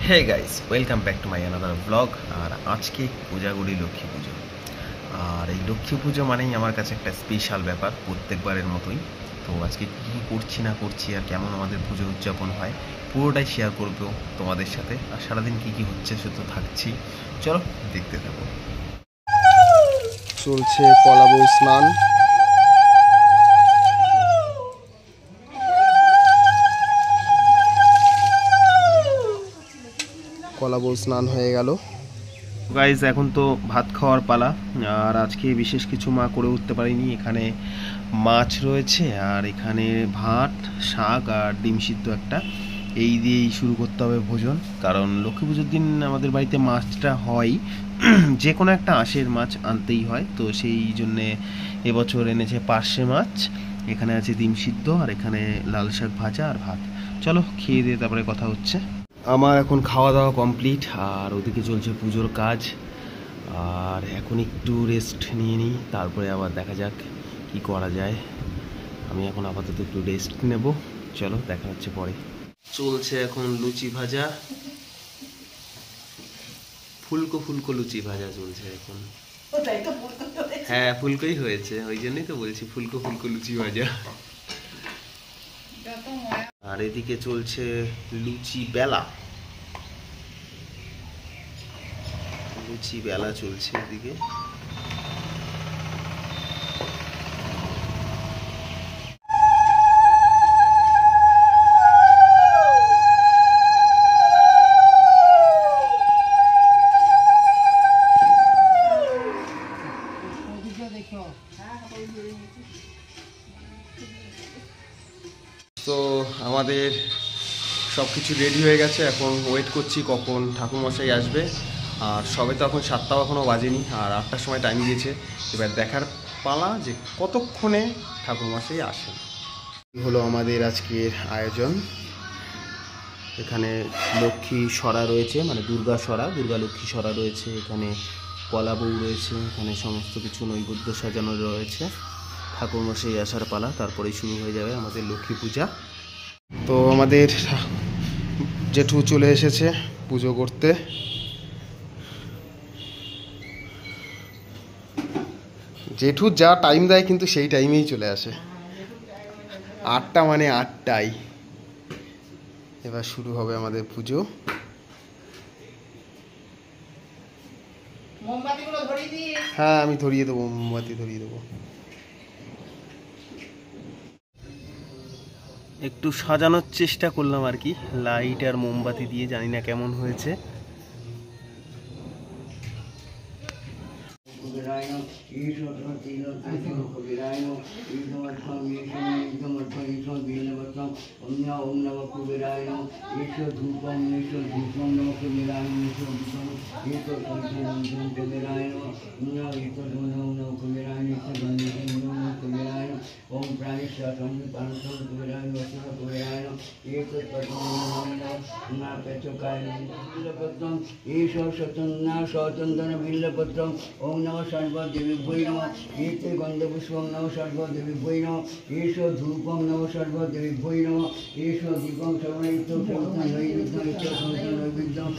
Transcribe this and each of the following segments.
Hey guys, welcome back to my another vlog. আর আজকে পূজাগুড়ি লক্ষ্মী পুজো। আর এই লক্ষ্মী পুজো মানেই আমার কাছে একটা স্পেশাল ব্যাপার, প্রত্যেকবারের মতোই। তো আজকে কী কী করছি না করছি আর কেমন আমাদের পুজো উদযাপন হয় পুরোটাই শেয়ার করবো তোমাদের সাথে। আর সারাদিন কী কী হচ্ছে শুধু থাকছি, চলো দেখতে থাকো। চলছে কলা বউ স্নান। কলা বউ স্নান হয়ে গেল গাইজ, এখন তো ভাত খাওয়ার পালা। আর আজকে বিশেষ কিছু মা করে উঠতে পারিনি। এখানে মাছ রয়েছে আর এখানে ভাত, শাক আর ডিম সিদ্ধ একটা, এই দিয়েই শুরু করতে হবে ভোজন। কারণ লক্ষ্মী পুজোর দিন আমাদের বাড়িতে মাছটা হয়, যে কোনো একটা আঁশের মাছ আনতেই হয়। তো সেই জন্যে এবছর এনেছে পার্শে মাছ, এখানে আছে ডিম সিদ্ধ আর এখানে লাল শাক ভাজা আর ভাত। চলো খেয়ে দিয়ে তারপরে কথা হচ্ছে। আমার এখন খাওয়া দাওয়া কমপ্লিট আর ওদিকে চলছে পুজোর কাজ। আর এখন একটু রেস্ট নিয়ে নিই, তারপরে আবার দেখা যাক কি করা যায়। আমি এখন আপাতত একটু রেস্ট নেব, চলো দেখা হচ্ছে পরে। চলছে এখন লুচি ভাজা, ফুলকো ফুলকো লুচি ভাজা চলছে এখন। হ্যাঁ, ফুলকোই হয়েছে, ওই জন্যই তো বলছি ফুলকো ফুলকো লুচি ভাজা। আর এদিকে চলছে লুচি বেলা, লুচি বেলা চলছে এদিকে। তো আমাদের সব কিছু রেডি হয়ে গেছে, এখন ওয়েট করছি কখন ঠাকুরমশাই আসবে। আর সবে তো এখন 7টাও এখনও বাজেনি, আর 8টার সময় টাইম দিয়েছে। এবার দেখার পালা যে কতক্ষণে ঠাকুরমশাই আসেন। হলো আমাদের আজকের আয়োজন। এখানে লক্ষ্মী সরা রয়েছে, মানে দুর্গা সরা, দুর্গা লক্ষ্মী সরা রয়েছে। এখানে কলা বউ রয়েছে, এখানে সমস্ত কিছু নৈবেদ্য সাজানো রয়েছে। ঠাকুরমশাই আসার পালা, তারপরেই শুরু হয়ে যাবে আমাদের লক্ষ্মী পূজা। তো আমাদের জেঠু চলে এসেছে পুজো করতে। জেঠু যা টাইম দেয় কিন্তু সেই টাইমেই চলে আসে, 8টা মানে 8টাই। এবার শুরু হবে আমাদের পুজো। হ্যাঁ, আমি ধরিয়ে দেবো, মোমবাতি ধরিয়ে দেবো। একটু সাজানোর চেষ্টা করলাম আর কি, লাইট আর মোমবাতি দিয়ে, জানি না কেমন হয়েছে। ओम प्राणेश्वर कुबेराय कुबेराय बिल्लपत्रम ईश्वर स्वतंत्र स्वतंत्र बिल्लपत्रम ओम नमः सर्वदेवी नमः एते गंधपुष्पम नमः सर्वदेवी नमः ईश्वर धूपम नमः सर्वदेवी नमः ईश्वर दीपम सर्वैत नैवेद्यम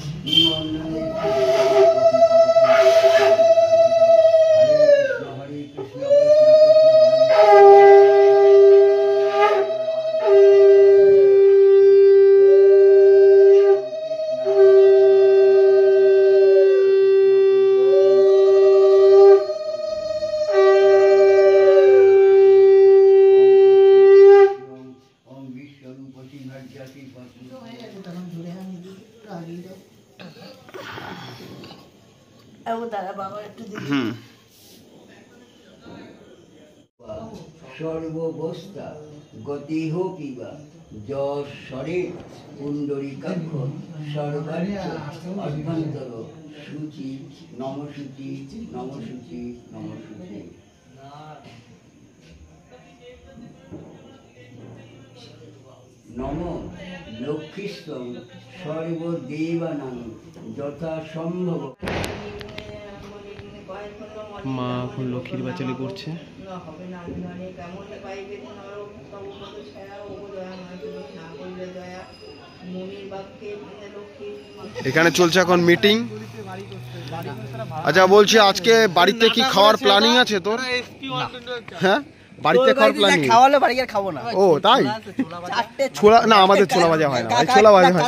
सर्वोवस्था गति हो पीवा जरे पुंडरीकाक्ष सर्वार्थ अभ्यंतर शुचि नमशुचि नमशुचि नमशुचि नम लक्ष्मीस्त्वं सर्वदेवानां यथा सम्भव। মা এখন লক্ষ্মীর বাচালি করছে। মনির বাক্যে লক্ষ্মী এখানে চলছে এখন মিটিং। আচ্ছা বলছি আজকে বাড়িতে কি খাওয়ার প্ল্যানিং আছে তোর? হ্যাঁ বাড়িতে খাওয়ার প্ল্যানিং? খাওয়ালে বাড়ি আর খাবো না। ও তাই? ছোলা না, আমাদের ছোলা ভাজা হয় না, ছোলা ভাজা হয়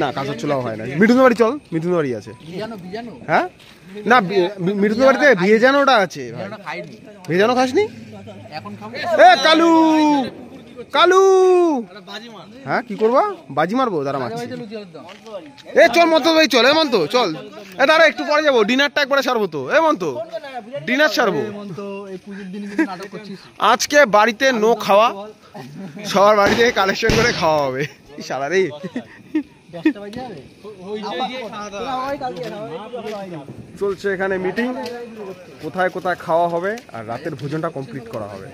না, কাঁচা ছোলাও হয় না। মিঠুনের বাড়ি চল, মিঠুনের বাড়ি আছে। হ্যাঁ না, মিঠুনের বাড়িতে ভেজানোটা আছে। ভেজানো খাসনি? এ কালু, কালু হ্যাঁ কি করবা? বাজি মারবো, দাঁড়া মারছি। এ চল মন্ত ভাই, চল এমন্ত চল। এ দাঁড়া একটু পরে যাবো, ডিনারটা একবারে সারবো তো। এমন্ত ডিনার সারবো আজকে। বাড়িতে নো খাওয়া, সবার বাড়িতে কালেকশন করে খাওয়া হবে। সারা রে চলছে এখানে মিটিং, কোথায় কোথায় খাওয়া হবে আর রাতের ভোজনটা কমপ্লিট করা হবে।